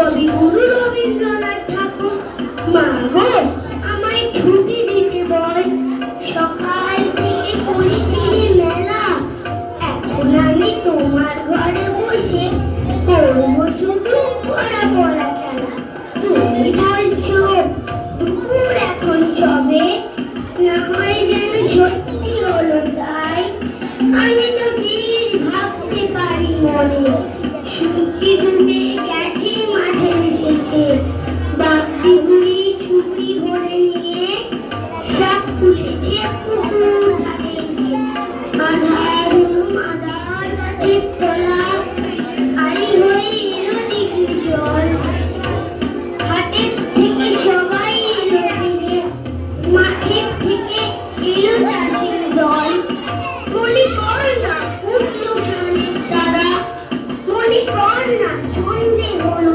কবিগুরু রবীন্দ্রনাথ ঠাকুর। মা গো, আমায় ছুটি দিতে বল, সকাল থেকে করেছি যে মেলা, এখন আমি তোমার ঘরে বসে করবো শুধু পড়া পড়া খেলা। তুমি বলছো দুপুর এখন সবে, না হয় যেন সত্যি হলো তাই। আমি তো বীর ভাবতে পারি মনে, সূর্যি ডুবে গেছে মাঠের শেষে, বাগদি বুড়ি ছুরি ভরে নিয়ে শাক তুলেছে পুকুর ধারে এসে। আধার আধার গাছের তলা, খালি হয়ে এলো দিঘির জল। হাটের থেকে সবাই এলো ফিরে, মাঠের থেকে এলো চাষের দল। মনে কর না উঠলো সামনের তারা, মনে কর না সন্ধে হলো